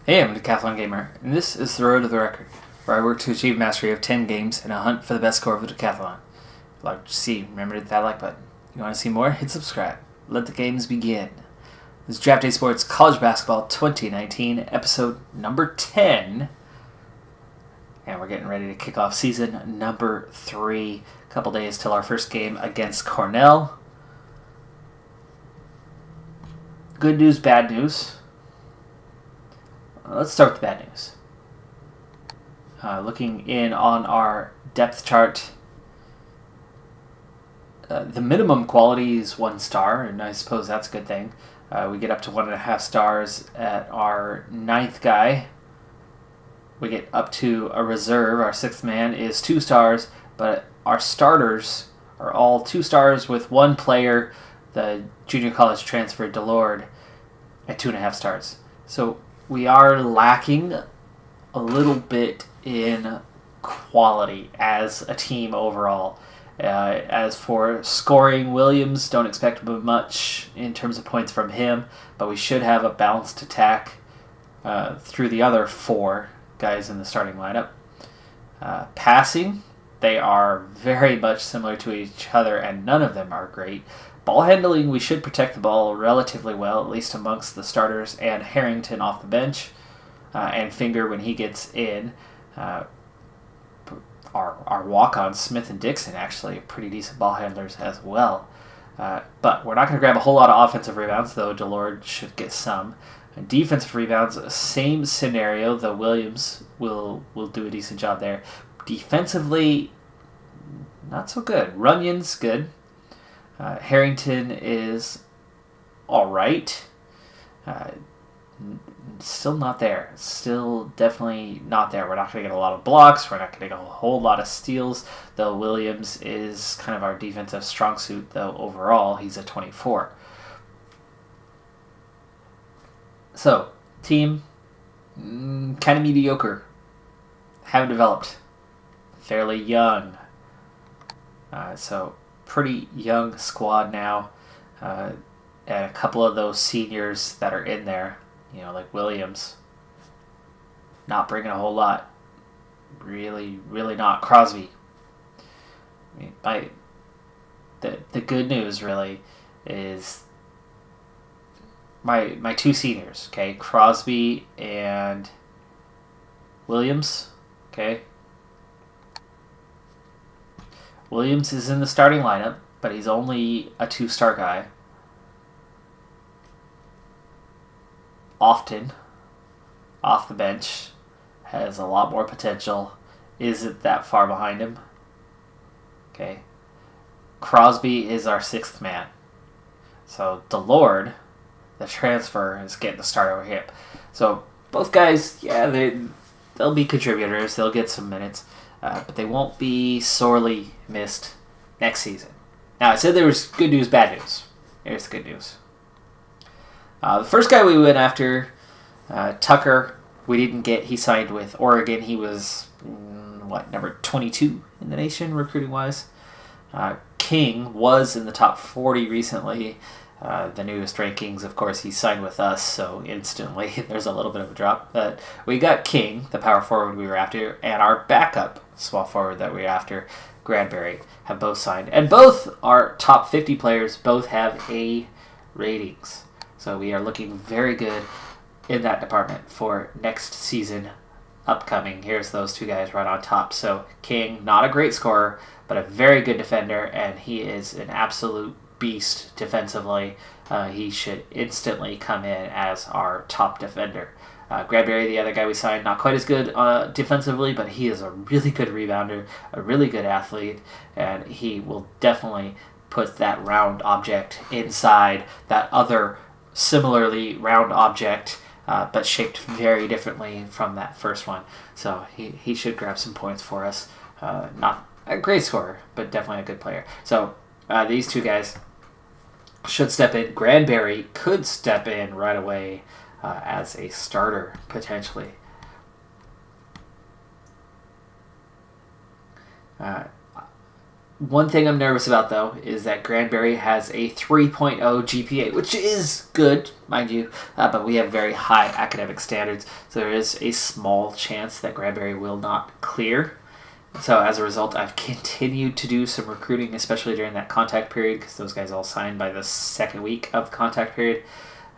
Hey, I'm a Decathlon gamer, and this is the Road to the Record, where I work to achieve mastery of 10 games in a hunt for the best score of the Decathlon. If you'd like to see, remember to hit that like button. If you want to see more, hit subscribe. Let the games begin. This is Draft Day Sports College Basketball 2019, episode number 10. And we're getting ready to kick off season number 3. A couple days till our first game against Cornell. Good news, bad news. Let's start with the bad news. Looking in on our depth chart, the minimum quality is 1 star, and I suppose that's a good thing. We get up to 1.5 stars at our 9th guy. We get up to a reserve. Our 6th man is 2 stars, but our starters are all 2 stars with 1 player, the junior college transfer DeLord, at 2.5 stars. So we are lacking a little bit in quality as a team overall. As for scoring, Williams, don't expect much in terms of points from him, but we should have a balanced attack through the other 4 guys in the starting lineup. Passing, they are very much similar to each other, and none of them are great. Ball handling, we should protect the ball relatively well, at least amongst the starters and Harrington off the bench, and Finger when he gets in. Our walk-ons, Smith and Dixon, actually are pretty decent ball handlers as well. But we're not going to grab a whole lot of offensive rebounds, though DeLord should get some. Defensive rebounds, same scenario, though Williams will do a decent job there. Defensively, not so good. Runyon's good. Harrington is all right. Still not there. Still definitely not there. We're not going to get a lot of blocks. We're not going to get a whole lot of steals, though Williams is kind of our defensive strong suit, though overall he's a 24. So, team, kind of mediocre. Haven't developed. Fairly young. So, pretty young squad now, and a couple of those seniors that are in there, like Williams, not bringing a whole lot. Really not. Crosby. The good news really is my 2 seniors, okay, Crosby and Williams, okay. Williams is in the starting lineup, but he's only a 2-star guy. Often, off the bench, has a lot more potential. Isn't that far behind him. Okay. Crosby is our 6th man. So DeLord, the transfer, is getting the start over him. So both guys, yeah, they'll be contributors. They'll get some minutes. But they won't be sorely missed next season. Now, I said there was good news, bad news. Here's the good news. The first guy we went after, Tucker, we didn't get. He signed with Oregon. He was, number 22 in the nation, recruiting-wise. King was in the top 40 recently. The newest rankings, of course, he signed with us, so instantly there's a little bit of a drop. But we got King, the power forward we were after, and our backup small forward that we were after, Granberry, have both signed. And both are top 50 players, both have A ratings. So we are looking very good in that department for next season upcoming. Here's those 2 guys right on top. So King, not a great scorer, but a very good defender, and he is an absolute beast defensively. He should instantly come in as our top defender. Granberry, the other guy we signed, not quite as good defensively, but he is a really good rebounder, a really good athlete, and he will definitely put that round object inside that other similarly round object, but shaped very differently from that first one. So he should grab some points for us. Not a great scorer, but definitely a good player. So these 2 guys should step in. Granberry could step in right away as a starter, potentially. One thing I'm nervous about, though, is that Granbury has a 3.0 GPA, which is good, mind you, but we have very high academic standards, so there is a small chance that Granbury will not clear. So as a result, I've continued to do some recruiting, especially during that contact period, because those guys all signed by the second week of contact period.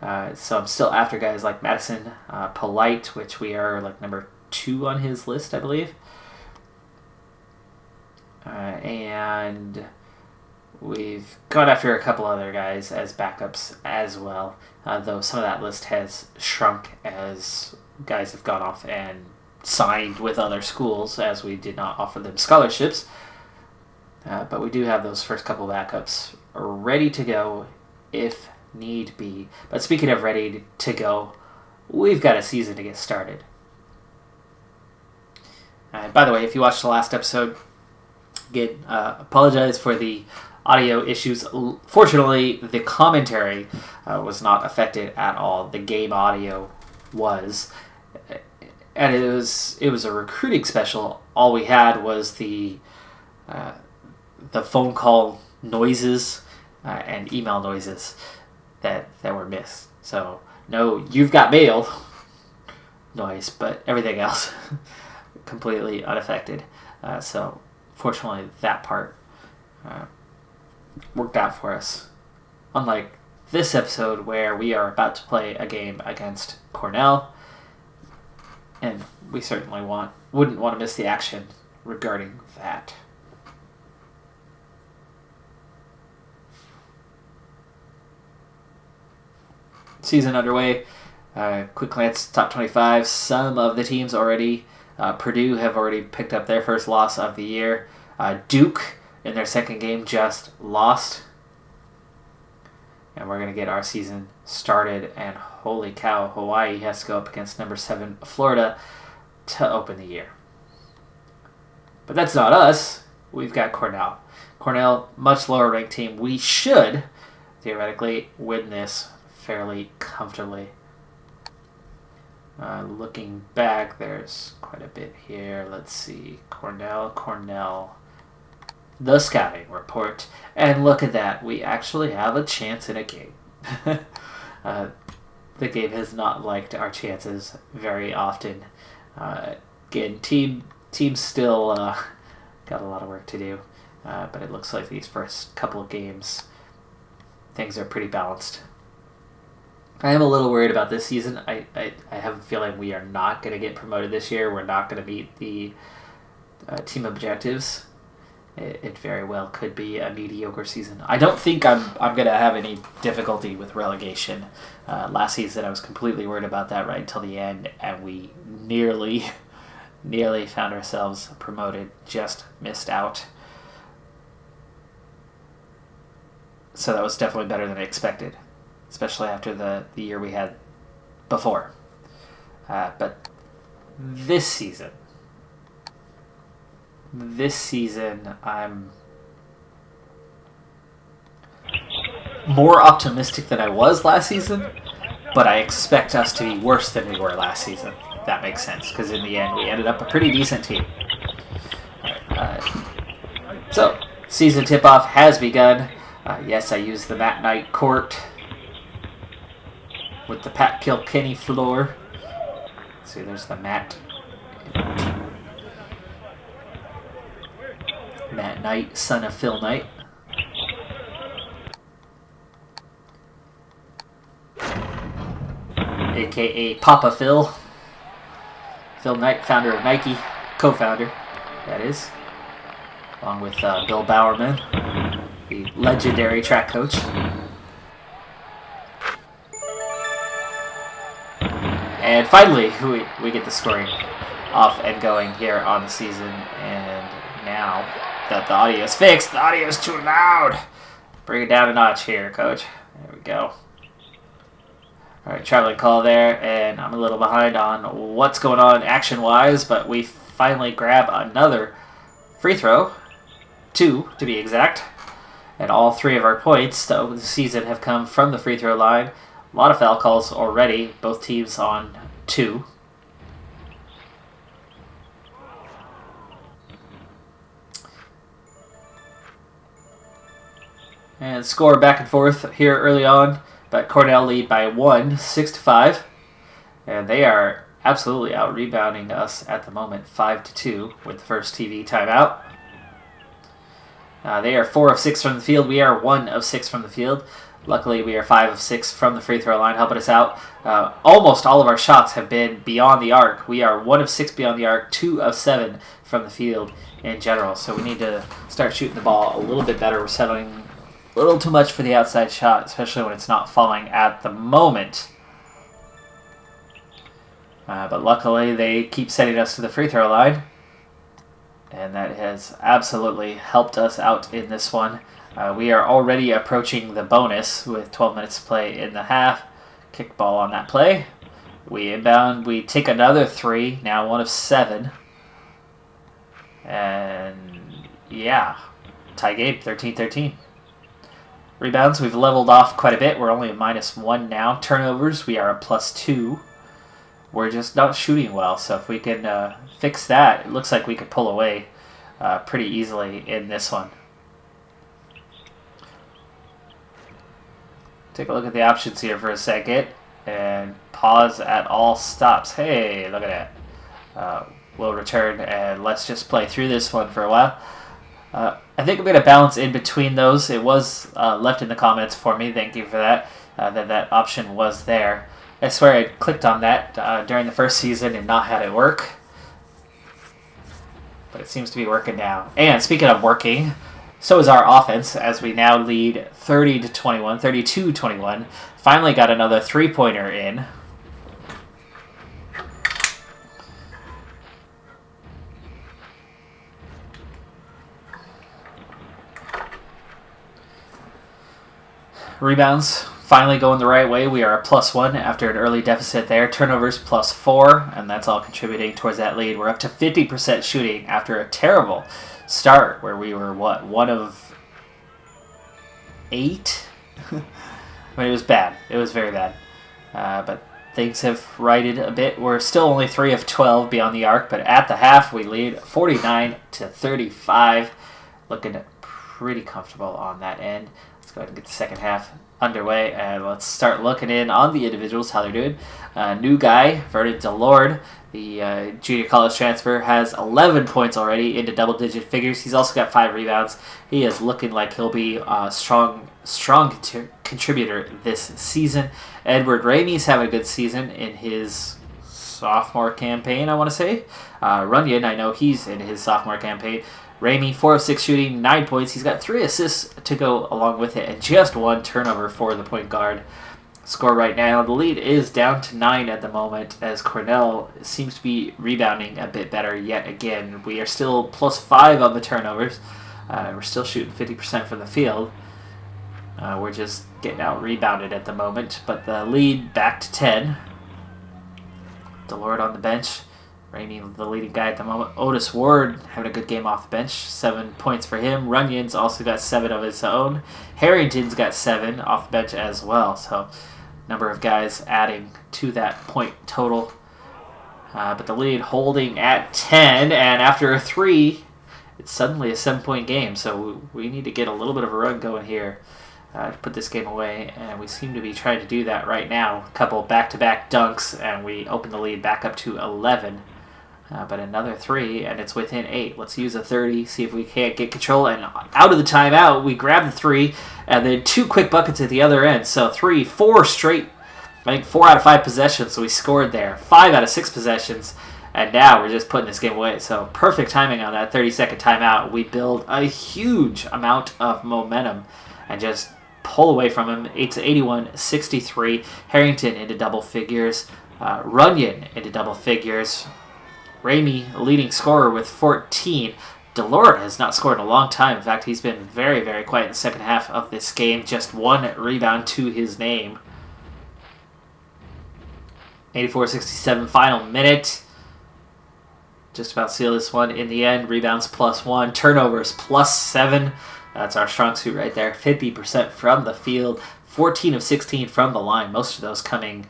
So I'm still after guys like Madison Polite, which we are like number 2 on his list, I believe. And we've gone after a couple other guys as backups as well, though some of that list has shrunk as guys have gone off and signed with other schools, as we did not offer them scholarships. But we do have those first couple backups ready to go if need be. But speaking of ready to go, we've got a season to get started. By the way, if you watched the last episode, again, apologize for the audio issues. Fortunately, the commentary was not affected at all. The game audio was. And it was a recruiting special. All we had was the phone call noises and email noises that were missed. So no, you've got mail noise, but everything else completely unaffected. So fortunately, that part worked out for us. Unlike this episode, where we are about to play a game against Cornell. And we certainly wouldn't want to miss the action regarding that. Season underway. Quick glance, top 25. Some of the teams already. Purdue have already picked up their first loss of the year. Duke, in their second game, just lost. And we're going to get our season started. And holy cow, Hawaii has to go up against number 7 Florida to open the year. But that's not us. We've got Cornell. Cornell, much lower ranked team. We should, theoretically, win this fairly comfortably. Looking back, there's quite a bit here. Let's see. Cornell. The scouting report. And look at that. We actually have a chance in a game. The game has not liked our chances very often. Again, team still got a lot of work to do. But it looks like these first couple of games, things are pretty balanced. I am a little worried about this season. I have a feeling we are not going to get promoted this year. We're not going to meet the team objectives. It very well could be a mediocre season. I don't think I'm going to have any difficulty with relegation. Last season I was completely worried about that right until the end, and we nearly found ourselves promoted, just missed out. So that was definitely better than I expected, especially after the year we had before. But this season, I'm more optimistic than I was last season, but I expect us to be worse than we were last season. If that makes sense, because in the end, we ended up a pretty decent team. So, season tip-off has begun. Yes, I used the Matt Knight court with the Pat Kilkenny floor. See, there's the Matt Knight, son of Phil Knight. A.K.A. Papa Phil. Phil Knight, founder of Nike, co-founder, that is. Along with Bill Bowerman, the legendary track coach. And finally, we get the scoring off and going here on the season. And now that the audio is fixed, the audio is too loud. Bring it down a notch here, coach. There we go. All right, traveling call there, and I'm a little behind on what's going on action-wise, but we finally grab another free throw, 2 to be exact, and all 3 of our points of the season have come from the free throw line. A lot of foul calls already, both teams on 2. And score back and forth here early on, but Cornell lead by 1, 6-5. And they are absolutely out-rebounding us at the moment, 5-2 with the first TV timeout. They are 4 of 6 from the field. We are 1 of 6 from the field. Luckily, we are 5 of 6 from the free throw line, helping us out. Almost all of our shots have been beyond the arc. We are 1 of 6 beyond the arc, 2 of 7 from the field in general. So we need to start shooting the ball a little bit better. We're settling a little too much for the outside shot, especially when it's not falling at the moment. But luckily, they keep sending us to the free throw line. And that has absolutely helped us out in this one. We are already approaching the bonus with 12 minutes to play in the half. Kick ball on that play. We inbound. We take another 3. Now 1 of 7. And yeah, tie game, 13-13. Rebounds, we've leveled off quite a bit. We're only a -1 now. Turnovers, we are a +2. We're just not shooting well, so if we can fix that, it looks like we could pull away pretty easily in this one. Take a look at the options here for a second, and pause at all stops. Hey, look at that. We'll return, and let's just play through this one for a while. I think I'm going to balance in between those. It was left in the comments for me. Thank you for that. That option was there. I swear I clicked on that during the first season and not had it work. But it seems to be working now. And speaking of working, so is our offense as we now lead 30-21, 32-21. Finally got another three-pointer in. Rebounds finally going the right way. We are a +1 after an early deficit there. Turnovers +4, and that's all contributing towards that lead. We're up to 50% shooting after a terrible start where we were, 1 of 8? I mean, it was bad. It was very bad. But things have righted a bit. We're still only 3 of 12 beyond the arc, but at the half we lead 49-35. Looking pretty comfortable on that end. Let's go ahead and get the second half underway, and let's start looking in on the individuals, how they're doing. New guy, Vernon Delord, the junior college transfer, has 11 points already into double-digit figures. He's also got 5 rebounds. He is looking like he'll be a strong contributor this season. Edward Ramey's having a good season in his sophomore campaign, I want to say. Runyon, I know he's in his sophomore campaign. Ramey, 4 of 6 shooting, 9 points. He's got 3 assists to go along with it, and just 1 turnover for the point guard. Score right now, the lead is down to 9 at the moment, as Cornell seems to be rebounding a bit better yet again. We are still +5 on the turnovers. We're still shooting 50% from the field. We're just getting out-rebounded at the moment, but the lead back to 10. Delord on the bench. Ramey, the leading guy at the moment. Otis Ward having a good game off the bench. 7 points for him. Runyon's also got 7 of his own. Harrington's got 7 off the bench as well. So, number of guys adding to that point total. But the lead holding at 10. And after a 3, it's suddenly a 7-point game. So we need to get a little bit of a run going here to put this game away. And we seem to be trying to do that right now. A couple back-to-back dunks, and we open the lead back up to 11. But another 3, and it's within 8. Let's use a 30, see if we can't get control. And out of the timeout, we grab the 3, and then 2 quick buckets at the other end. So 4 straight, I think 4 out of 5 possessions, so we scored there. 5 out of 6 possessions, and now we're just putting this game away. So perfect timing on that 30-second timeout. We build a huge amount of momentum and just pull away from him. 81, 63. Harrington into double figures. Runyon into double figures. Ramey, leading scorer with 14. Delord has not scored in a long time. In fact, he's been very, very quiet in the second half of this game. Just 1 rebound to his name. 84-67, final minute. Just about seal this one in the end. Rebounds +1. Turnovers +7. That's our strong suit right there. 50% from the field. 14 of 16 from the line. Most of those coming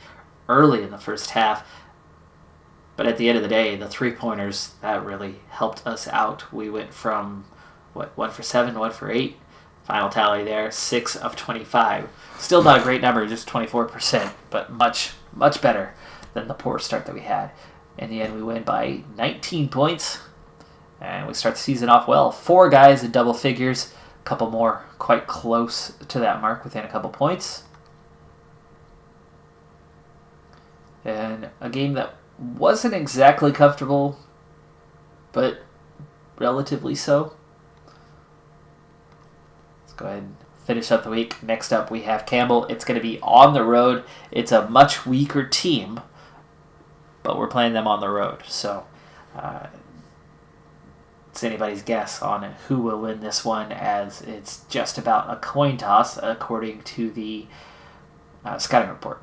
early in the first half. But at the end of the day, the 3-pointers, that really helped us out. We went from, 1 for 7, 1 for 8, Final tally there, 6 of 25. Still not a great number, just 24%, but much, much better than the poor start that we had. In the end, we win by 19 points, and we start the season off well. 4 guys in double figures, a couple more quite close to that mark within a couple points. And a game that wasn't exactly comfortable, but relatively so. Let's go ahead and finish up the week. Next up, we have Campbell. It's going to be on the road. It's a much weaker team, but we're playing them on the road. So it's anybody's guess on who will win this one, as it's just about a coin toss according to the scouting report.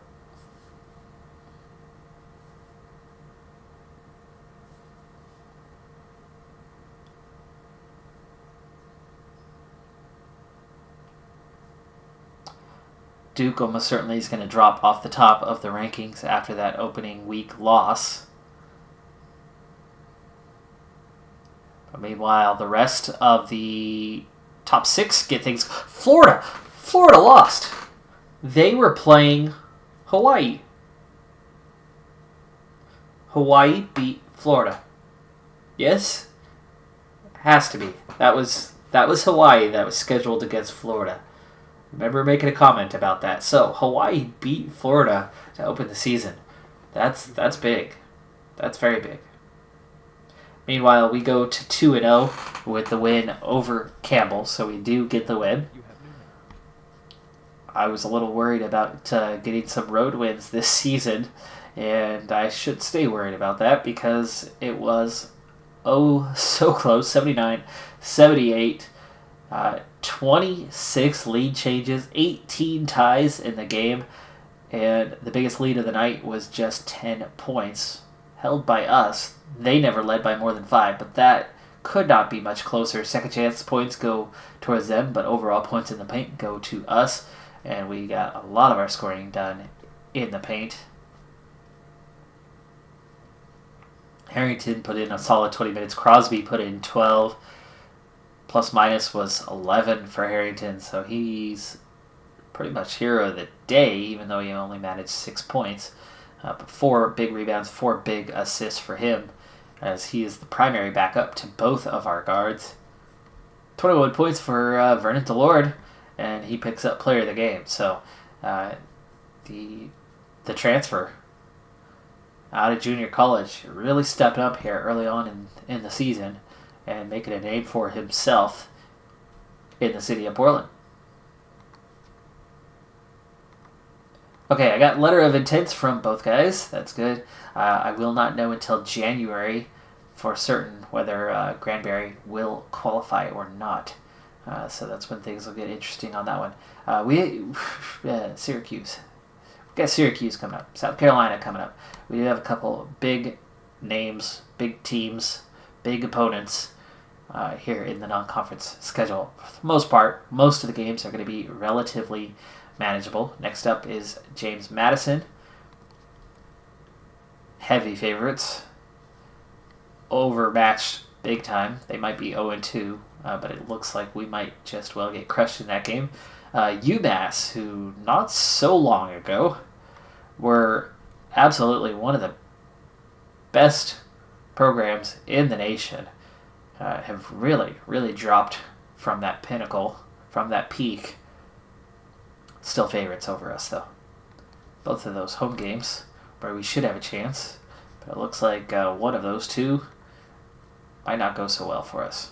Duke almost certainly is going to drop off the top of the rankings after that opening week loss. But meanwhile, the rest of the top 6 get things. Florida lost. They were playing Hawaii. Hawaii beat Florida. Yes? Has to be. That was Hawaii that was scheduled against Florida. Remember making a comment about that. So, Hawaii beat Florida to open the season. That's big. That's very big. Meanwhile, we go to 2-0 with the win over Campbell, so we do get the win. I was a little worried about getting some road wins this season, and I should stay worried about that because it was so close. 79-78. 26 lead changes, 18 ties in the game, and the biggest lead of the night was just 10 points, held by us. They never led by more than 5, but that could not be much closer. Second chance points go towards them, but overall points in the paint go to us, and we got a lot of our scoring done in the paint. Harrington put in a solid 20 minutes. Crosby put in 12. Plus minus was 11 for Harrington, so he's pretty much hero of the day, even though he only managed 6 points. But 4 big rebounds, 4 big assists for him, as he is the primary backup to both of our guards. 21 points for Vernon Delord, and he picks up player of the game. So the transfer out of junior college really stepped up here early on in the season, and making a name for himself in the city of Portland. Okay, I got letter of intents from both guys. That's good. I will not know until January for certain whether Granbury will qualify or not. So that's when things will get interesting on that one. Syracuse. We got Syracuse coming up. South Carolina coming up. We do have a couple big names, big teams, big opponents here in the non-conference schedule. For the most part, most of the games are going to be relatively manageable. Next up is James Madison. Heavy favorites. Overmatched big time. They might be 0-2, but it looks like we might just well get crushed in that game. UMass, who not so long ago were absolutely one of the best programs in the nation, have really, really dropped from that pinnacle, from that peak. Still favorites over us, though. Both of those home games where we should have a chance, but it looks like one of those two might not go so well for us.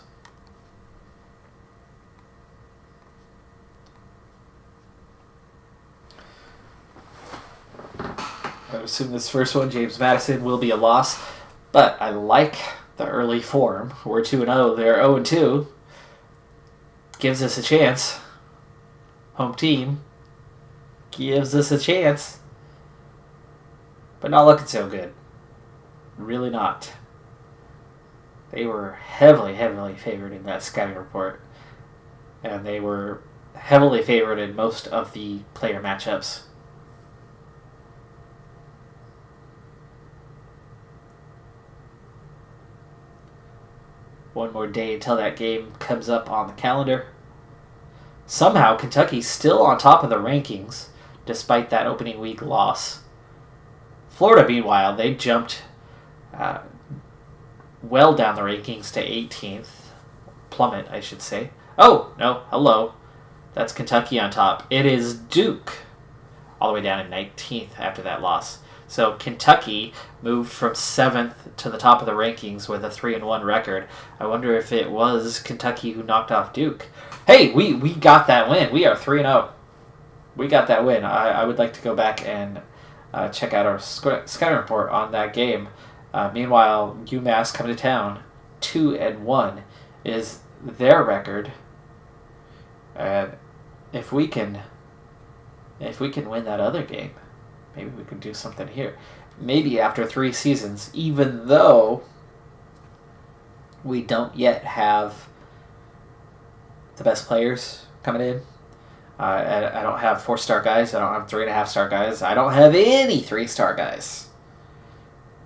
I would assume this first one, James Madison, will be a loss, but I like the early form. We're 2-0, they're 0-2. Gives us a chance. Home team gives us a chance, but not looking so good. Really not. They were heavily, heavily favored in that scouting report, and they were heavily favored in most of the player matchups. One more day until that game comes up on the calendar. Somehow, Kentucky's still on top of the rankings, despite that opening week loss. Florida, meanwhile, they jumped well down the rankings to 18th. Plummet, I should say. Oh, no, hello. That's Kentucky on top. It is Duke, all the way down in 19th after that loss. So Kentucky moved from 7th to the top of the rankings with a 3-1 record. I wonder if it was Kentucky who knocked off Duke. Hey, we got that win. We are 3-0. We got that win. I would like to go back and check out our scouting report on that game. Meanwhile, UMass coming to town, 2-1 is their record. And if we can win that other game, maybe we can do something here. Maybe after 3 seasons, even though we don't yet have the best players coming in. I don't have 4-star guys. I don't have 3.5-star guys. I don't have any 3-star guys.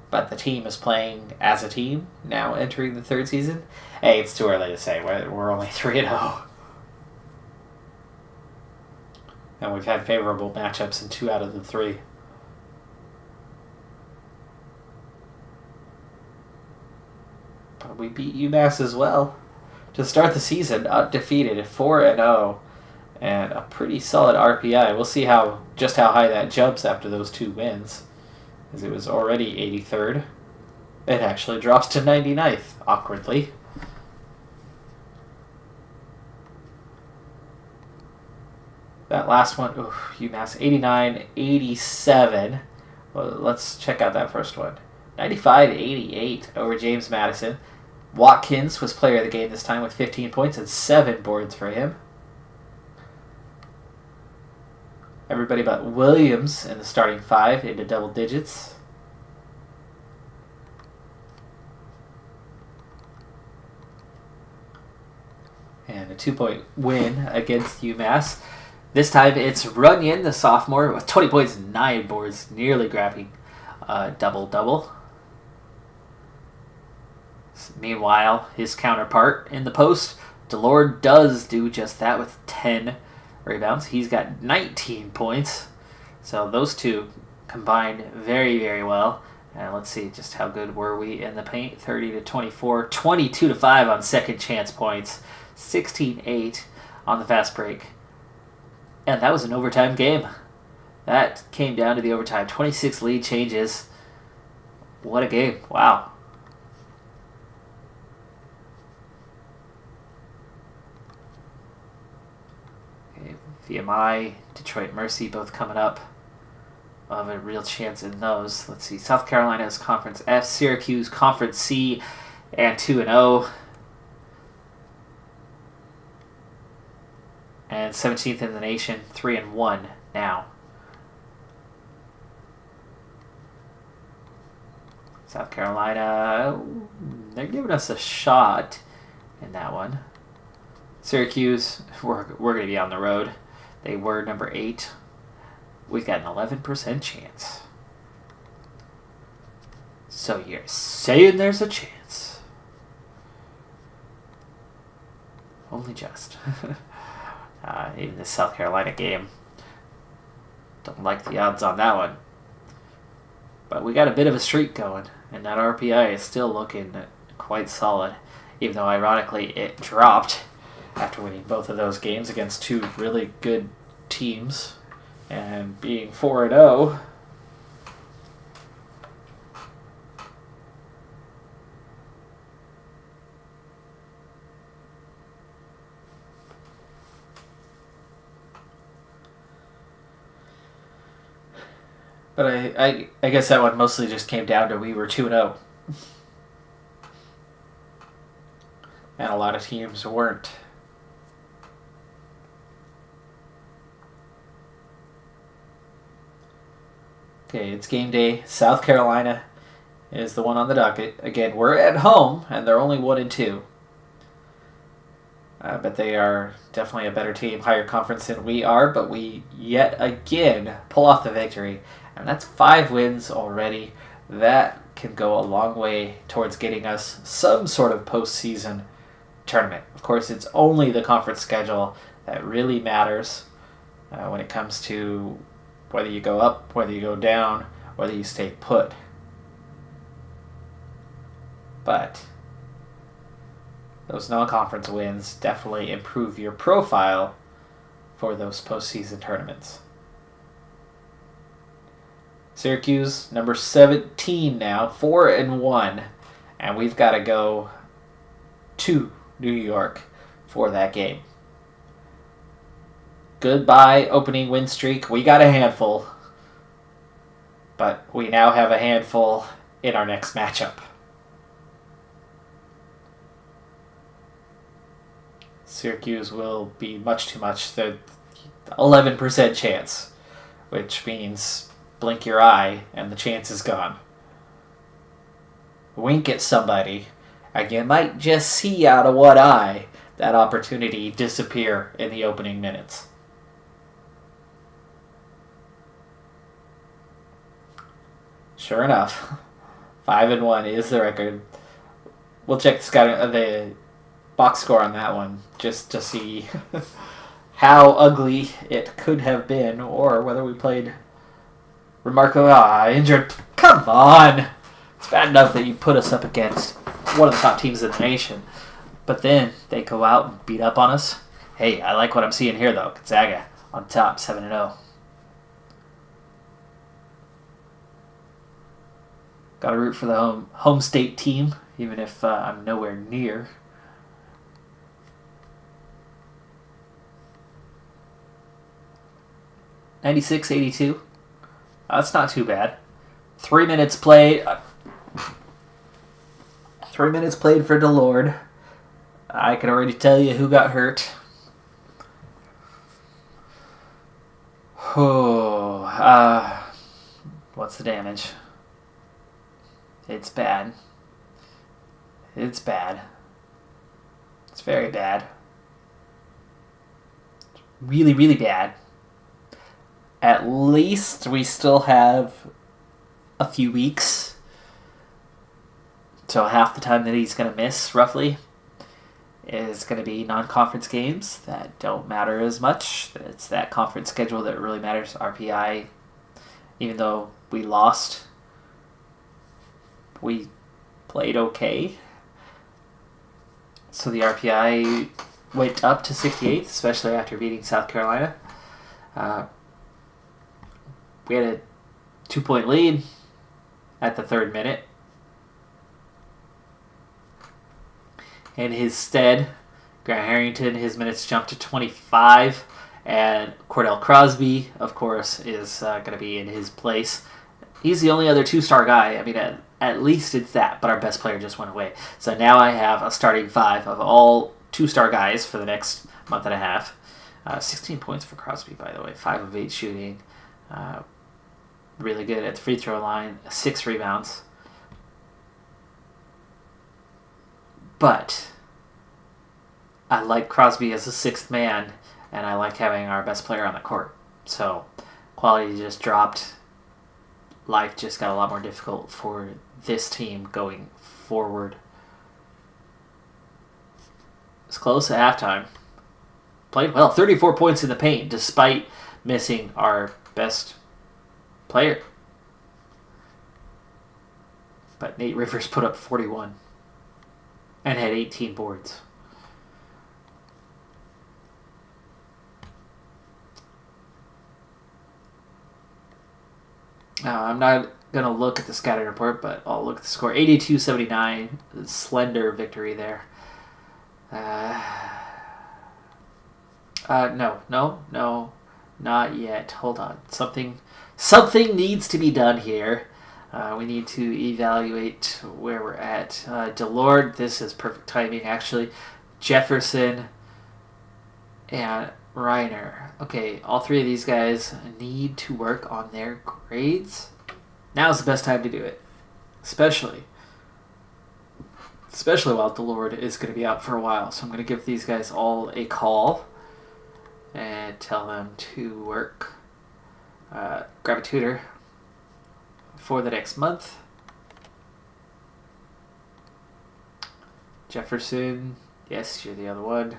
But the team is playing as a team now entering the 3rd season. Hey, it's too early to say. We're only 3-0. And we've had favorable matchups in 2 out of the 3. But we beat UMass as well to start the season, undefeated, 4-0, and a pretty solid RPI. We'll see just how high that jumps after those 2 wins, as it was already 83rd. It actually drops to 99th, awkwardly. That last one, UMass 89-87. Well, let's check out that first one. 95-88 over James Madison. Watkins was player of the game this time with 15 points and 7 boards for him. Everybody but Williams in the starting 5 into double digits. And a 2-point win against UMass. This time it's Runyon, the sophomore, with 20 points and 9 boards, nearly grabbing a double-double. Meanwhile, his counterpart in the post, Delord, does do just that with 10 rebounds. He's got 19 points. So those two combined very, very well. And let's see just how good were we in the paint. 30-24, 22-5 on second chance points, 16-8 on the fast break. And that was an overtime game. That came down to the overtime. 26 lead changes. What a game. Wow. Okay, VMI, Detroit Mercy both coming up. We'll have a real chance in those. Let's see. South Carolina is Conference F. Syracuse, Conference C, and 2-0. And 17th in the nation, 3-1 now. South Carolina, they're giving us a shot in that one. Syracuse, we're going to be on the road. They were number 8. We've got an 11% chance. So you're saying there's a chance. Only just. Even the South Carolina game. Don't like the odds on that one. But we got a bit of a streak going, and that RPI is still looking quite solid, even though ironically it dropped after winning both of those games against 2 really good teams and being 4-0. But I guess that one mostly just came down to we were 2-0. And a lot of teams weren't. Okay, it's game day. South Carolina is the one on the docket. Again, we're at home, and they're only 1-2. But they are definitely a better team, higher conference than we are. But we yet again pull off the victory. And that's 5 wins already. That can go a long way towards getting us some sort of postseason tournament. Of course, it's only the conference schedule that really matters when it comes to whether you go up, whether you go down, whether you stay put. But those non-conference wins definitely improve your profile for those postseason tournaments. Syracuse, number 17 now, 4-1, and we've got to go to New York for that game. Goodbye opening win streak. We got a handful, but we now have a handful in our next matchup. Syracuse will be much too much. The 11% chance, which means blink your eye and the chance is gone. Wink at somebody, and you might just see out of one eye that opportunity disappear in the opening minutes. Sure enough, 5-1 is the record. We'll check the box score on that one just to see how ugly it could have been, or whether we played remarkably injured. Come on! It's bad enough that you put us up against one of the top teams in the nation, but then they go out and beat up on us. Hey, I like what I'm seeing here, though. Gonzaga on top, 7-0. Got to root for the home state team, even if I'm nowhere near. $96.82. That's not too bad. 3 minutes played. 3 minutes played for DeLord. I can already tell you who got hurt. Oh, what's the damage? It's bad. It's bad. It's very bad. Really, really bad. At least we still have a few weeks. So half the time that he's going to miss, roughly, is going to be non-conference games that don't matter as much. It's that conference schedule that really matters. RPI, even though we lost, we played okay. So the RPI went up to 68th, especially after beating South Carolina. We had a 2-point lead at the 3rd minute. In his stead, Grant Harrington, his minutes jumped to 25, and Cordell Crosby, of course, is going to be in his place. He's the only other 2-star guy. I mean, at least it's that, but our best player just went away. So now I have a starting 5 of all 2-star guys for the next month and a half. 16 points for Crosby, by the way. 5 of 8 shooting. Really good at the free throw line. 6 rebounds. But I like Crosby as a 6th man, and I like having our best player on the court. So quality just dropped. Life just got a lot more difficult for this team going forward. It's close at halftime. Played well. 34 points in the paint despite missing our best player. But Nate Rivers put up 41 and had 18 boards. I'm not going to look at the scouting report, but I'll look at the score. 82-79. Slender victory there. No. Not yet. Hold on. Something needs to be done here. We need to evaluate where we're at. DeLord, this is perfect timing, actually. Jefferson and Reiner. Okay, all 3 of these guys need to work on their grades. Now's the best time to do it. Especially while DeLord is going to be out for a while. So I'm going to give these guys all a call and tell them to work. Grab a tutor for the next month. Jefferson, yes, you're the other one.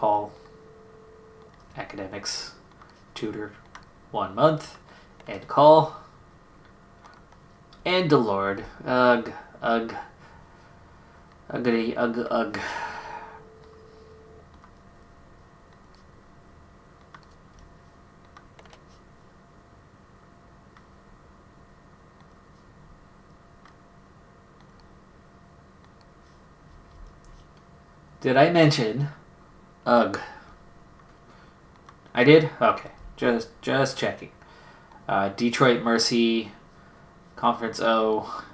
call academics tutor 1 month. End call. And Delord. Ugh. Ugh. Uggity. Ugh. Ugh. Did I mention ugh? I did? Okay. Just checking. Detroit Mercy, Conference O,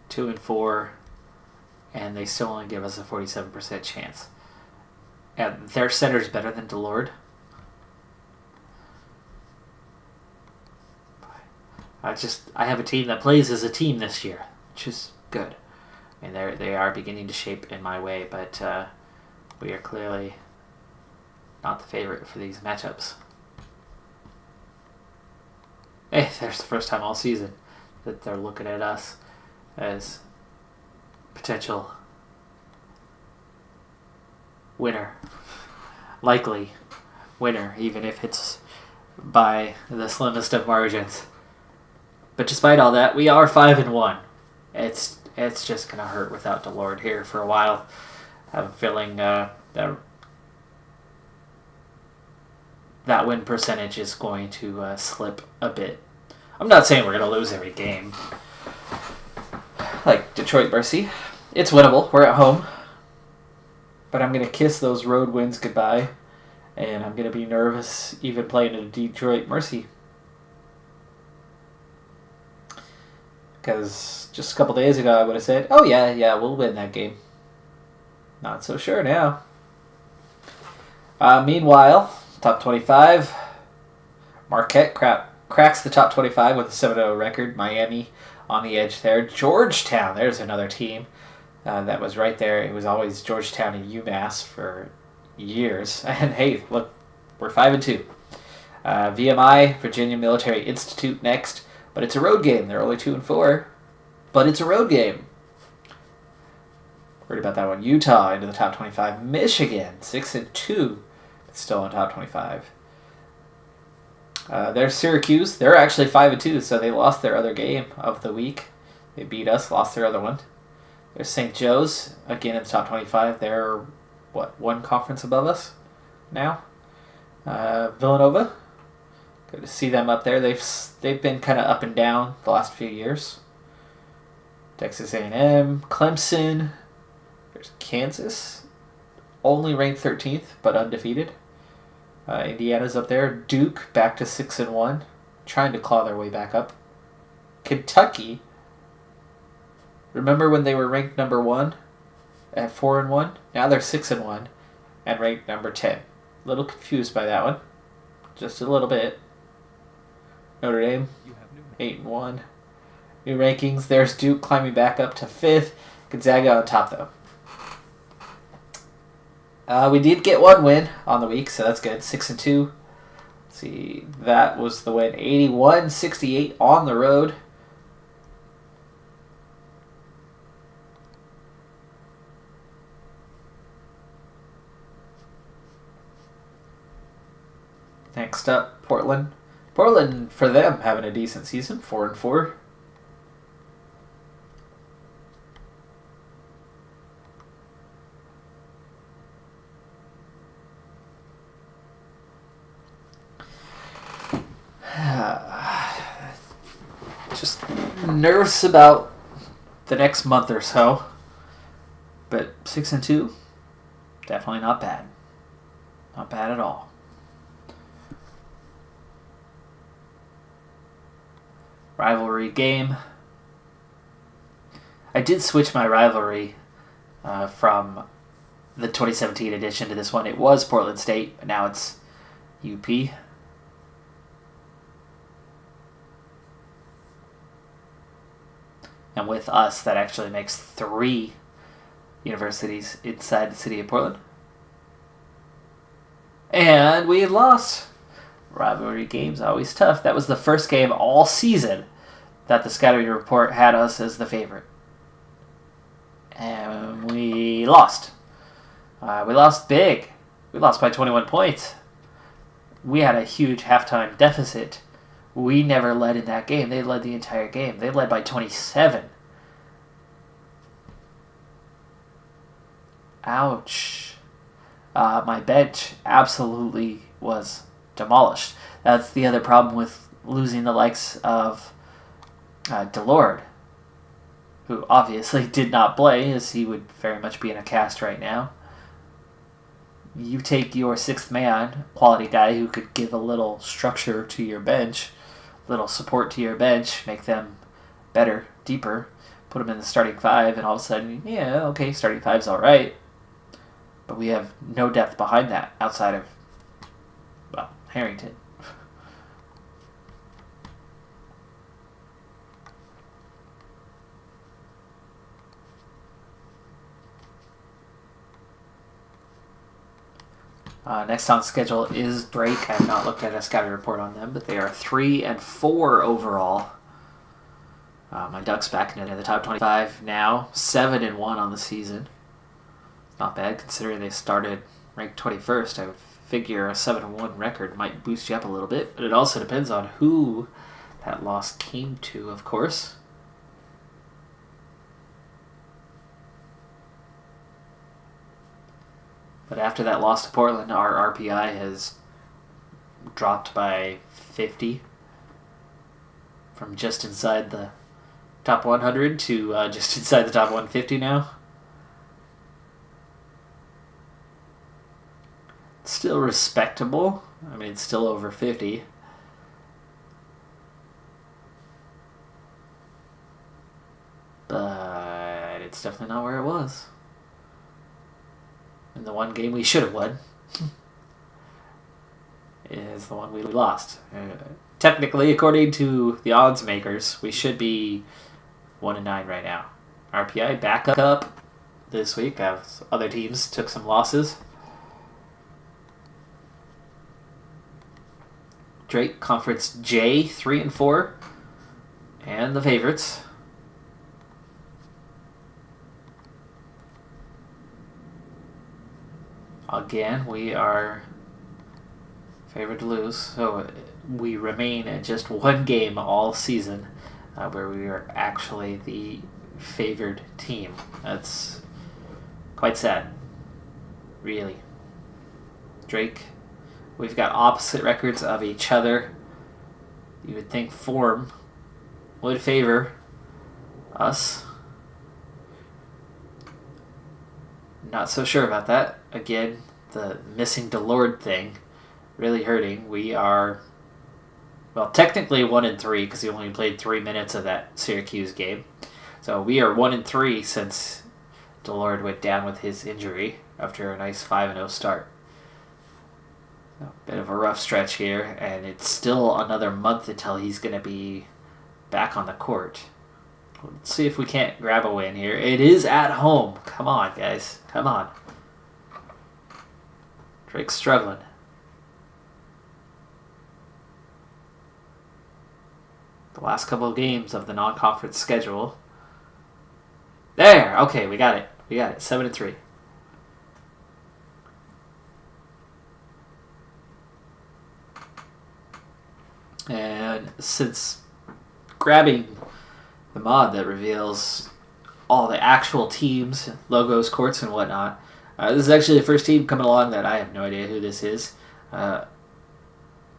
2-4, and they still only give us a 47% chance. And their center's better than Delord. I have a team that plays as a team this year, which is good. And they are beginning to shape in my way, but we are clearly not the favorite for these matchups. Hey, there's the first time all season that they're looking at us as potential winner. Likely winner, even if it's by the slimmest of margins. But despite all that, we are 5-1. It's just going to hurt without Delord here for a while. I have a feeling that win percentage is going to slip a bit. I'm not saying we're going to lose every game. Like Detroit Mercy. It's winnable. We're at home. But I'm going to kiss those road wins goodbye. And I'm going to be nervous even playing a Detroit Mercy. Because just a couple days ago I would have said, oh yeah, we'll win that game. Not so sure now. Meanwhile, top 25. Marquette cracks the top 25 with a 7-0 record. Miami on the edge there. Georgetown, there's another team that was right there. It was always Georgetown and UMass for years. And hey, look, we're 5-2. VMI, Virginia Military Institute next. But it's a road game. They're only 2-4. But it's a road game. Worried about that one. Utah into the top 25. Michigan, 6-2. It's still in top 25. There's Syracuse. They're actually 5-2, so they lost their other game of the week. They beat us, lost their other one. There's St. Joe's, again in the top 25. They're, one conference above us now? Villanova. Good to see them up there. They've been kind of up and down the last few years. Texas A&M, Clemson. There's Kansas, only ranked 13th but undefeated. Indiana's up there. Duke back to 6-1, trying to claw their way back up. Kentucky. Remember when they were ranked number 1 at 4-1? Now they're 6-1 and ranked number 10. A little confused by that one, just a little bit. Notre Dame, 8-1. New rankings. There's Duke climbing back up to 5th. Gonzaga on top, though. We did get one win on the week, so that's good. 6-2. Let's see, that was the win. 81-68 on the road. Next up, Portland. Portland, for them, having a decent season, 4-4. Just nervous about the next month or so. But 6-2, definitely not bad. Not bad at all. Rivalry game. I did switch my rivalry from the 2017 edition to this one. It was Portland State, but now it's UP. And with us, that actually makes 3 universities inside the city of Portland. And we had lost. Rivalry games always tough. That was the first game all season that the scouting report had us as the favorite. And we lost. We lost big. We lost by 21 points. We had a huge halftime deficit. We never led in that game. They led the entire game. They led by 27. Ouch. My bench absolutely was demolished. That's the other problem with losing the likes of Delord, who obviously did not play, as he would very much be in a cast right now. You take your sixth man, quality guy who could give a little structure to your bench, little support to your bench, make them better, deeper, put them in the starting five, and all of a sudden, yeah, okay, starting five's all right. But we have no depth behind that outside of, well, Harrington. Next on schedule is Drake. I have not looked at a scouting report on them, but they are 3-4 overall. My Ducks back into the top 25 now, 7-1 on the season. Not bad considering they started ranked 21st. I would figure a 7-1 record might boost you up a little bit, but it also depends on who that loss came to, of course. But after that loss to Portland, our RPI has dropped by 50 from just inside the top 100 to just inside the top 150 now. Still respectable. I mean, it's still over 50. But it's definitely not where it was. And the one game we should have won is the one we lost. Technically, according to the odds makers, we should be 1-9 right now. RPI back up this week as other teams took some losses. Drake, Conference J, 3-4, and the favorites. Again, we are favored to lose, so we remain at just one game all season where we are actually the favored team. That's quite sad, really. Drake, we've got opposite records of each other. You would think form would favor us. Not so sure about that. Again, the missing Delord thing really hurting. We are, well, technically 1-3 because he only played 3 minutes of that Syracuse game. So we are 1-3 since Delord went down with his injury after a nice 5-0 start. A bit of a rough stretch here, and it's still another month until he's going to be back on the court. Let's see if we can't grab a win here. It is at home. Come on, guys. Come on. Drake's struggling. The last couple of games of the non-conference schedule. There! Okay, we got it. 7-3. And since grabbing the mod that reveals all the actual teams, logos, courts, and whatnot, this is actually the first team coming along that I have no idea who this is.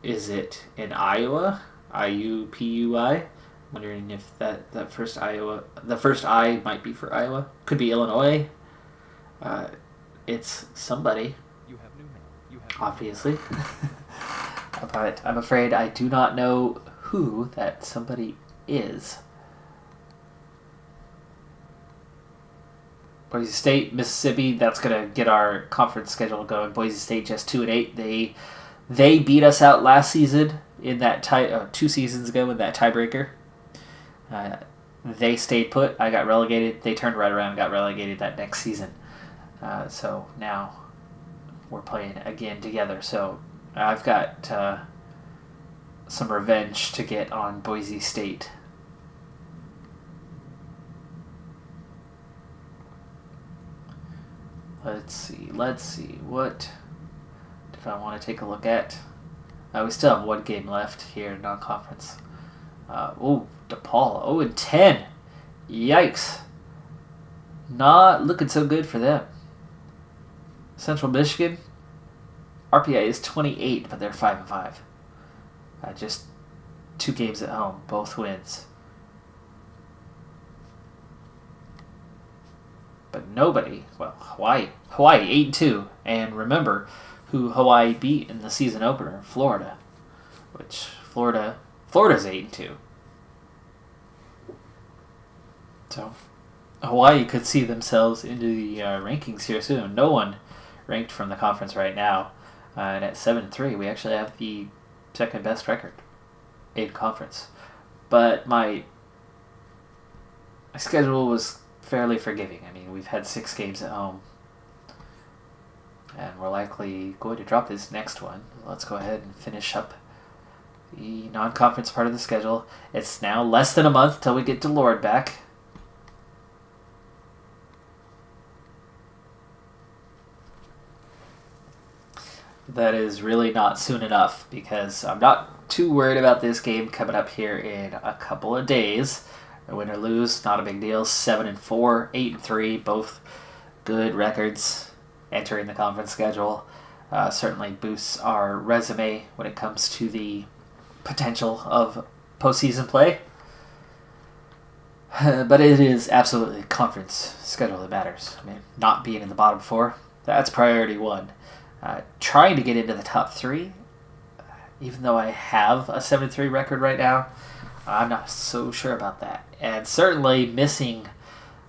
Is it in Iowa? IUPUI? Wondering if that first Iowa, the first I might be for Iowa. Could be Illinois. It's somebody. Obviously. But I'm afraid I do not know who that somebody is. Boise State, Mississippi, that's going to get our conference schedule going. Boise State just 2-8. They beat us out last season in that 2 seasons ago in that tiebreaker. They stayed put. I got relegated. They turned right around and got relegated that next season. So now we're playing again together. So I've got some revenge to get on Boise State. Let's see. What I want to take a look at. We still have one game left here in non-conference. DePaul 0-10. Yikes. Not looking so good for them. Central Michigan, RPI is 28, but they're 5-5. Just 2 games at home, both wins. But nobody, Hawaii 8-2, and remember who Hawaii beat in the season opener, Florida, which Florida's 8-2. So Hawaii could see themselves into the rankings here soon. No one ranked from the conference right now, and at 7-3, we actually have the second best record in conference. But my schedule was fairly forgiving. I mean, we've had 6 games at home, and we're likely going to drop this next one. Let's go ahead and finish up the non-conference part of the schedule. It's now less than a month till we get Delord back. That is really not soon enough, because I'm not too worried about this game coming up here in a couple of days. Win or lose, not a big deal. 7-4, 8-3, both good records entering the conference schedule. Certainly boosts our resume when it comes to the potential of postseason play. But it is absolutely conference schedule that matters. I mean, not being in the bottom 4, that's priority 1. Trying to get into the top 3, even though I have a 7-3 record right now, I'm not so sure about that. And certainly missing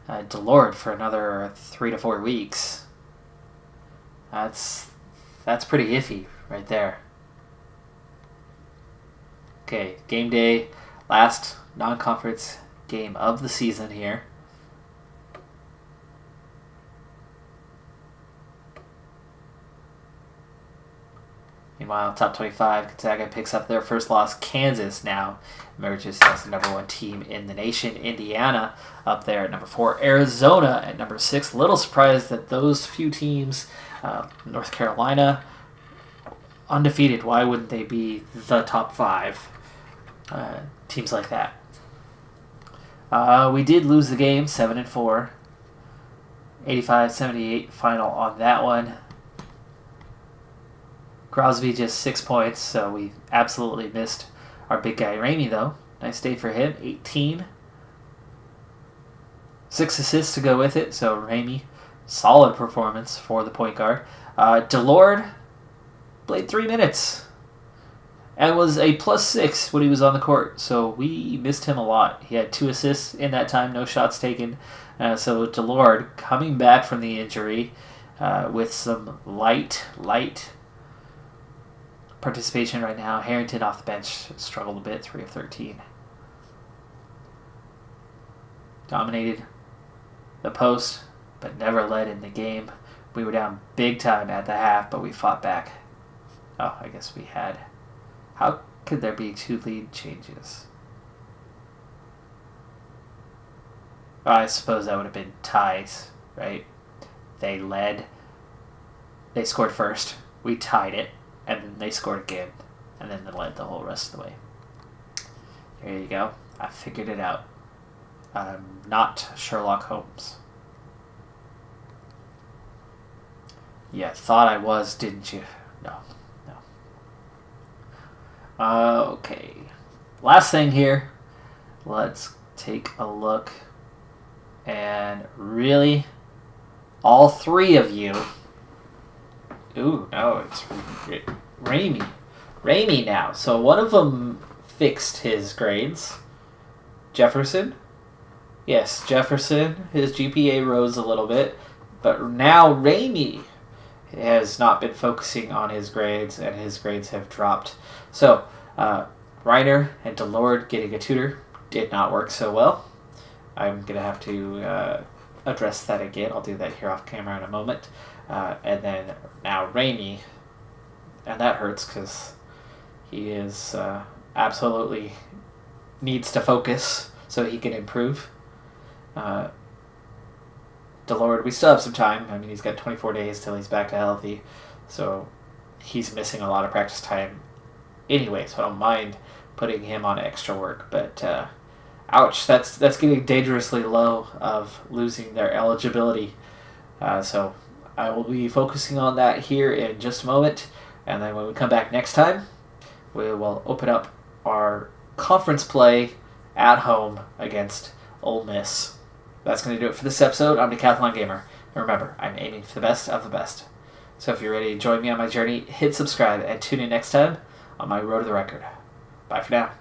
Delord for another 3 to 4 weeks, that's pretty iffy right there. Okay, game day, last non-conference game of the season here. Meanwhile, top 25, Gonzaga picks up their first loss. Kansas now emerges as the number 1 team in the nation. Indiana up there at number 4. Arizona at number 6. Little surprised that those few teams, North Carolina, undefeated. Why wouldn't they be the top 5? Teams like that. We did lose the game, 7-4. 85-78 final on that one. Crosby just 6 points, so we absolutely missed our big guy Ramey, though. Nice day for him, 18. 6 assists to go with it, so Ramey, solid performance for the point guard. Delord played 3 minutes and was a +6 when he was on the court, so we missed him a lot. He had 2 assists in that time, no shots taken. So Delord coming back from the injury with some light participation right now. Harrington off the bench struggled a bit, 3 of 13. Dominated the post, but never led in the game. We were down big time at the half, but we fought back. Oh, I guess we had. How could there be 2 lead changes? I suppose that would have been ties, right? They led. They scored first. We tied it. And then they scored again. And then they led the whole rest of the way. There you go. I figured it out. I'm not Sherlock Holmes. Yeah, thought I was, didn't you? No. Okay. Last thing here. Let's take a look. And really, all 3 of you... Ooh, no, it's Ramey now. So one of them fixed his grades. Jefferson. Yes, Jefferson. His GPA rose a little bit. But now Ramey has not been focusing on his grades, and his grades have dropped. So, Reiner and Delord getting a tutor did not work so well. I'm going to have to address that again. I'll do that here off camera in a moment. And then now Ramey, and that hurts because he is absolutely needs to focus so he can improve. Delord, we still have some time. I mean, he's got 24 days till he's back to healthy, so he's missing a lot of practice time anyway, so I don't mind putting him on extra work. But ouch, that's getting dangerously low of losing their eligibility. So I will be focusing on that here in just a moment, and then when we come back next time, we will open up our conference play at home against Ole Miss. That's going to do it for this episode. I'm Decathlon Gamer. And remember, I'm aiming for the best of the best. So if you're ready to join me on my journey, hit subscribe and tune in next time on my road to the record. Bye for now.